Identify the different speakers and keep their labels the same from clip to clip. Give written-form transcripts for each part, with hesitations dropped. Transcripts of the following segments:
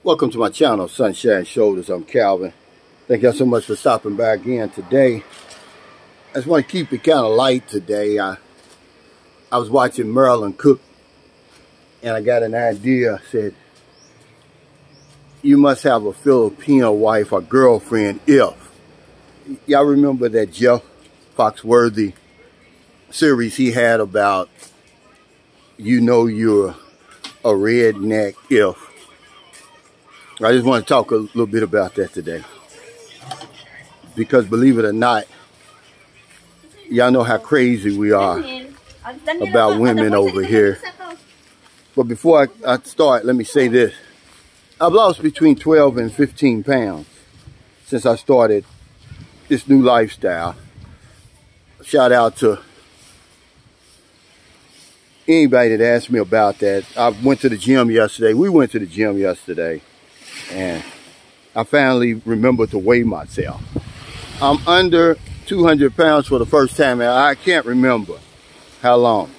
Speaker 1: Welcome to my channel, Sunshine Shoulders. I'm Calvin. Thank y'all so much for stopping by again today. I just want to keep it kind of light today. I was watching Marilyn cook, and I got an idea. I said, you must have a Filipino wife or girlfriend if. Y'all remember that Jeff Foxworthy series he had about, you know you're a redneck if. I just want to talk a little bit about that today. Because believe it or not, y'all know how crazy we are about women over here. But before I start, let me say this. I've lost between 12 and 15 pounds since I started this new lifestyle. Shout out to anybody that asked me about that. I went to the gym yesterday. We went to the gym yesterday. And I finally remembered to weigh myself. I'm under 200 pounds for the first time, and I can't remember how long.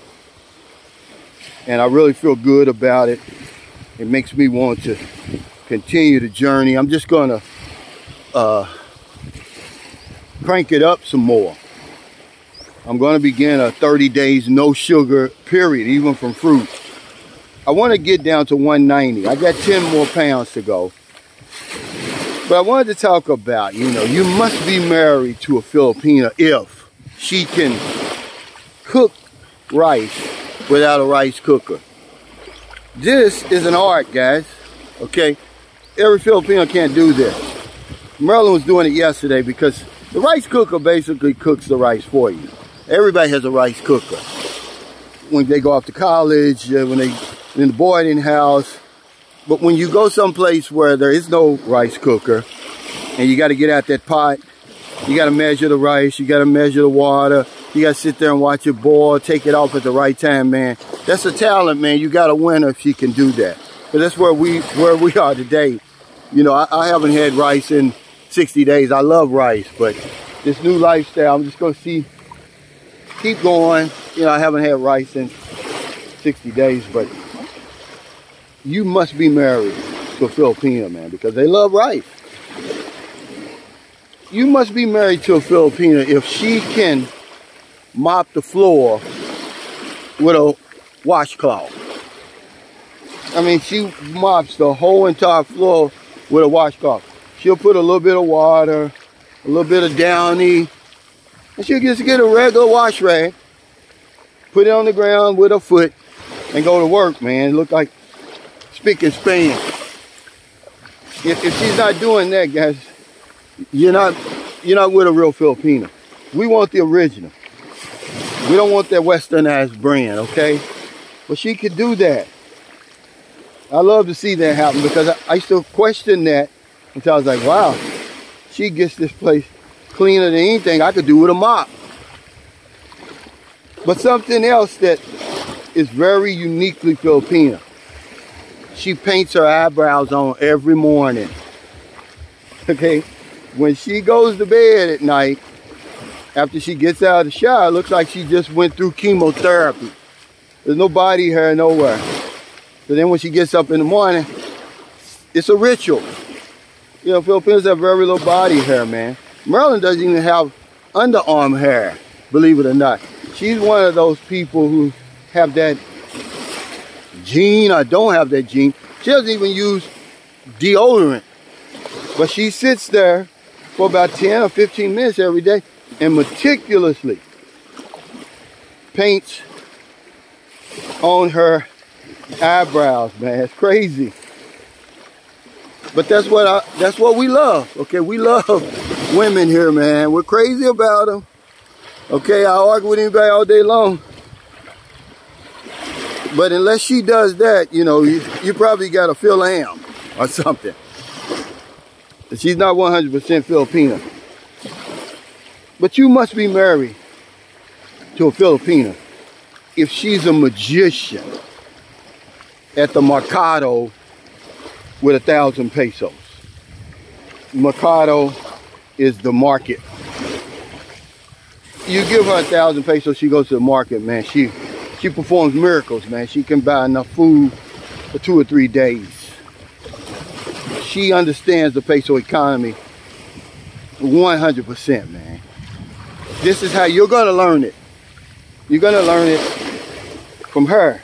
Speaker 1: And I really feel good about it. It makes me want to continue the journey. I'm just gonna crank it up some more. I'm gonna begin a 30 days no sugar period, even from fruit. I want to get down to 190. I got 10 more pounds to go. But I wanted to talk about, you must be married to a Filipina if she can cook rice without a rice cooker. This is an art, guys. Okay? Every Filipino can't do this. Marilyn was doing it yesterday because the rice cooker basically cooks the rice for you. Everybody has a rice cooker. When they go off to college, when they in the boarding house. But when you go someplace where there is no rice cooker and you got to get out that pot, you got to measure the rice, you got to measure the water, you got to sit there and watch it boil, take it off at the right time, man. That's a talent, man. You got to win if she can do that. But that's where we are today. I haven't had rice in 60 days. I love rice, but this new lifestyle, I'm just going to keep going. I haven't had rice in 60 days, but you must be married to a Filipino, man, because they love rice. You must be married to a Filipino if she can mop the floor with a washcloth. I mean, she mops the whole entire floor with a washcloth. She'll put a little bit of water, a little bit of Downy, and she'll just get a regular wash rag, put it on the ground with her foot, and go to work, man. It look like spick and span. If she's not doing that, guys, you're not with a real Filipino. We want the original. We don't want that westernized brand, okay? But she could do that. I love to see that happen because I used to question that until I was like, wow, she gets this place cleaner than anything I could do with a mop. But something else that is very uniquely Filipino. She paints her eyebrows on every morning. Okay? When she goes to bed at night, after she gets out of the shower, it looks like she just went through chemotherapy. There's no body hair nowhere. So then when she gets up in the morning, it's a ritual. Filipinos have very little body hair, man. Marilyn doesn't even have underarm hair, believe it or not. She's one of those people who have that gene or don't have that gene. She doesn't even use deodorant. But she sits there for about 10 or 15 minutes every day and meticulously paints on her eyebrows, man. It's crazy. But that's what we love. Okay, we love women here, man. We're crazy about them. Okay, I argue with anybody all day long. But unless she does that, you probably got a Phil Am or something. She's not 100% Filipino. But you must be married to a Filipino if she's a magician at the Mercado with 1,000 pesos. Mercado is the market. You give her 1,000 pesos, she goes to the market, man. She performs miracles, man. She can buy enough food for 2 or 3 days. she understands the peso economy 100%, man. This is how you're gonna learn it. You're gonna learn it from her.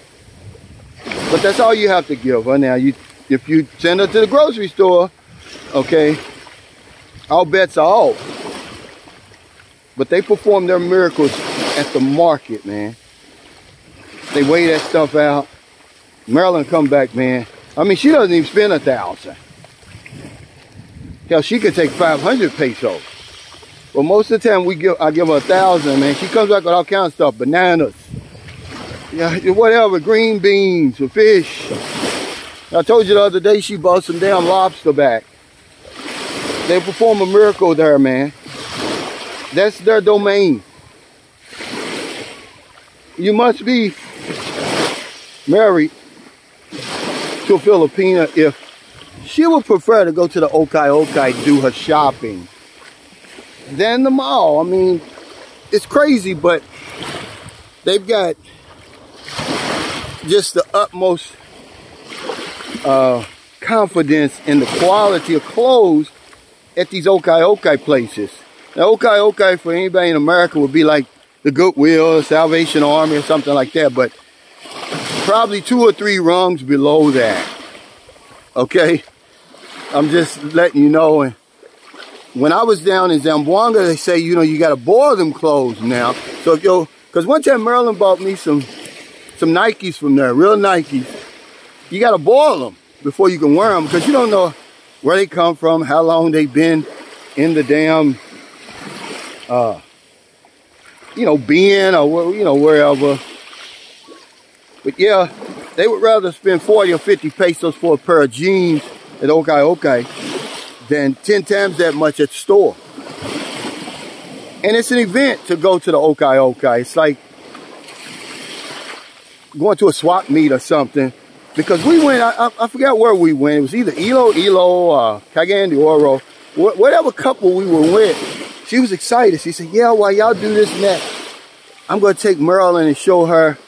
Speaker 1: But that's all you have to give her. Now, if you send her to the grocery store, okay, all bets are off. But they perform their miracles at the market, man. They weigh that stuff out. Marilyn come back, man. I mean, she doesn't even spend 1,000. Hell, she could take 500 pesos. But most of the time I give her 1,000, man. She comes back with all kinds of stuff, bananas, yeah, whatever, green beans or fish. I told you the other day she bought some damn lobster back. They perform a miracle there, man. That's their domain. You must be married to a Filipina if she would prefer to go to the Okay to do her shopping than the mall. I mean, it's crazy, but they've got just the utmost confidence in the quality of clothes at these Okay places. Now, Okay for anybody in America would be like the Goodwill, Salvation Army, or something like that, but probably 2 or 3 rungs below that. Okay? I'm just letting you know. And when I was down in Zamboanga, they say, you know, you got to boil them clothes now. So if because one time Marilyn bought me some Nikes from there, real Nikes. You got to boil them before you can wear them, because you don't know where they come from, how long they've been in the damn, you know, bin or, you know, wherever. But yeah, they would rather spend 40 or 50 pesos for a pair of jeans at Okay than 10 times that much at the store. And it's an event to go to the Okay. It's like going to a swap meet or something. Because we went, I forgot where we went. It was either Ilo, Cagayan de Oro, whatever couple we were with. She was excited. She said, yeah, while y'all do this and that, I'm going to take Marilyn and show her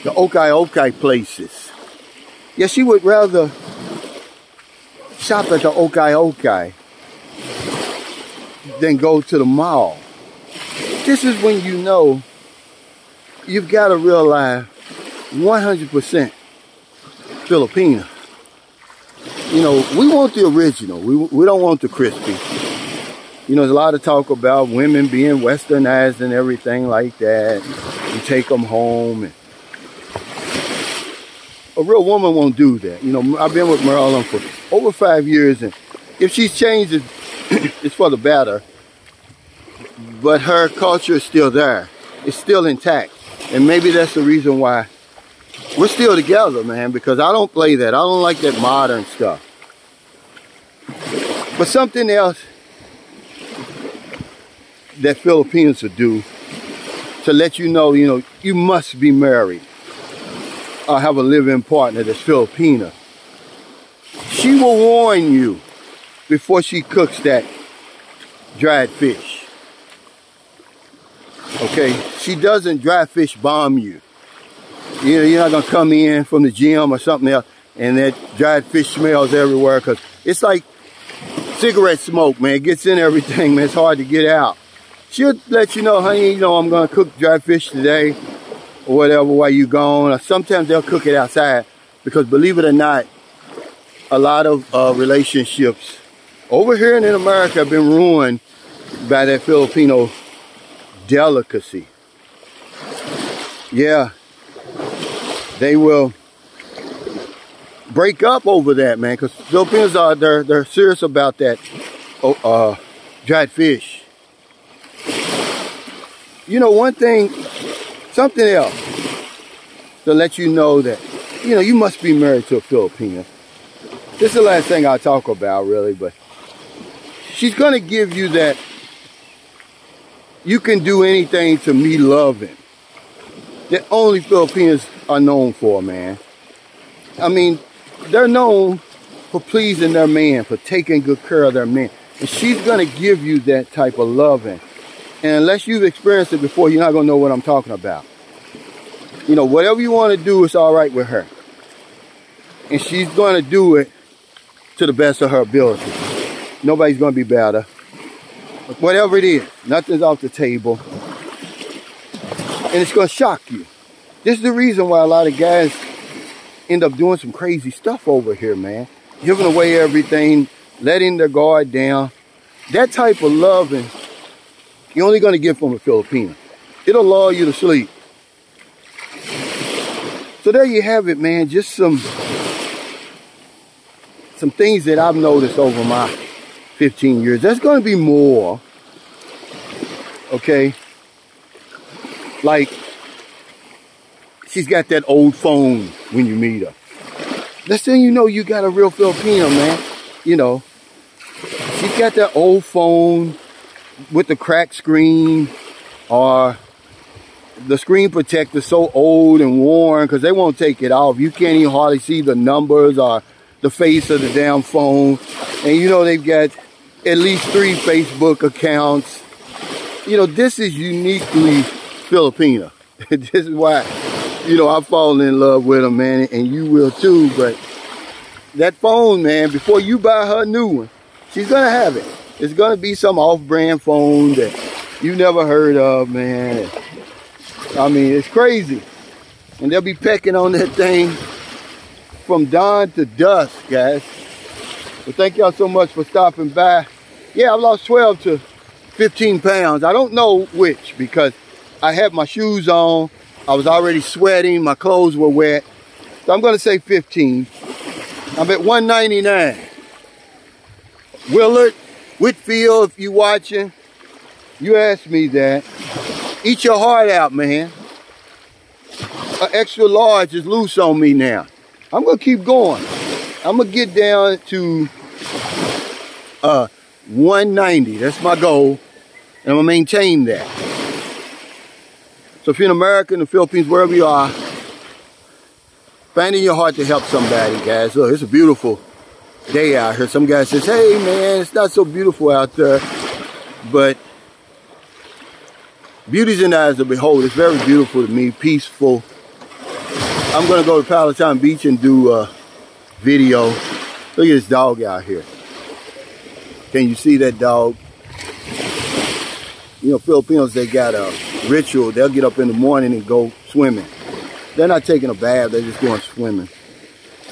Speaker 1: the Okay places. Yeah, she would rather shop at the Okay than go to the mall. This is when you know you've got to realize 100% Filipina. You know, we want the original. We don't want the crispy. You know, there's a lot of talk about women being westernized and everything like that. You take them home. And a real woman won't do that. You know, I've been with Marilyn for over 5 years, and if she's changed, it's for the better. But her culture is still there. It's still intact. And maybe that's the reason why we're still together, man, because I don't play that. I don't like that modern stuff. But something else that Filipinos would do to let you know, you must be married or have a living partner that's Filipina. She will warn you before she cooks that dried fish. Okay? She doesn't dry fish bomb you. You know, you're not going to come in from the gym or something else and that dried fish smells everywhere, because it's like cigarette smoke, man. It gets in everything, man. It's hard to get out. She'll let you know, honey, you know, I'm going to cook dried fish today or whatever while you're gone. Or sometimes they'll cook it outside, because believe it or not, a lot of relationships over here and in America have been ruined by that Filipino delicacy. Yeah. They will break up over that, man, because Filipinos are they're serious about that dried fish. You know, one thing, something else to let you know that, you know, you must be married to a Filipina. This is the last thing I'll talk about, really, but she's going to give you that you can do anything to me loving that only Filipinos are known for, man. I mean, they're known for pleasing their man, for taking good care of their man. And she's going to give you that type of loving. And unless you've experienced it before, you're not going to know what I'm talking about. You know, whatever you want to do, it's all right with her. And she's going to do it to the best of her ability. Nobody's going to be better. But whatever it is, nothing's off the table. And it's going to shock you. This is the reason why a lot of guys end up doing some crazy stuff over here, man. Giving away everything, letting their guard down. That type of loving, you're only going to get from a Filipina. It'll lull you to sleep. So there you have it, man. Just some things that I've noticed over my 15 years. There's going to be more. Okay? Like, she's got that old phone when you meet her. That's then you know you got a real Filipino, man. You know, she's got that old phone with the cracked screen, or the screen protector so old and worn because they won't take it off. You can't even hardly see the numbers or the face of the damn phone. And you know they've got at least 3 Facebook accounts. You know, this is uniquely Filipino. This is why, you know, I've fallen in love with them, man, and you will too. But that phone, man, before you buy her a new one, she's gonna have it. It's gonna be some off-brand phone that you never heard of, man. I mean, it's crazy. And they'll be pecking on that thing from dawn to dusk, guys. But thank y'all so much for stopping by. Yeah, I've lost 12 to 15 pounds. I don't know which, because I had my shoes on. I was already sweating. My clothes were wet. So I'm going to say 15. I'm at 199. Willard, Whitfield, if you watching, you asked me that. Eat your heart out, man. An extra large is loose on me now. I'm going to keep going. I'm going to get down to 190. That's my goal. And I'm going to maintain that. So if you're in America, in the Philippines, wherever you are, find in your heart to help somebody, guys. Look, it's a beautiful day out here. Some guy says, hey, man, it's not so beautiful out there. But beauty's in the eyes of the beholder. It's very beautiful to me, peaceful. I'm going to go to Palatine Beach and do a video. Look at this dog out here. Can you see that dog? You know, Filipinos, they got a ritual. They'll get up in the morning and go swimming. They're not taking a bath. They're just going swimming.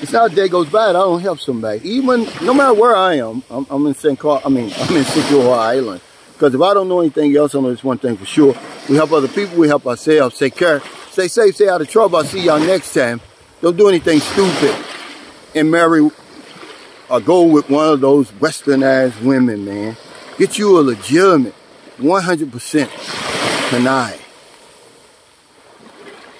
Speaker 1: It's not a day goes by that I don't help somebody. Even, no matter where I am, I'm in St. Carl, I'm in Secure Island. Because if I don't know anything else, I know this one thing for sure. We help other people, we help ourselves. Take care. Stay safe, stay out of trouble. I'll see y'all next time. Don't do anything stupid and marry or go with one of those westernized women, man. Get you a legitimate 100% Kanai.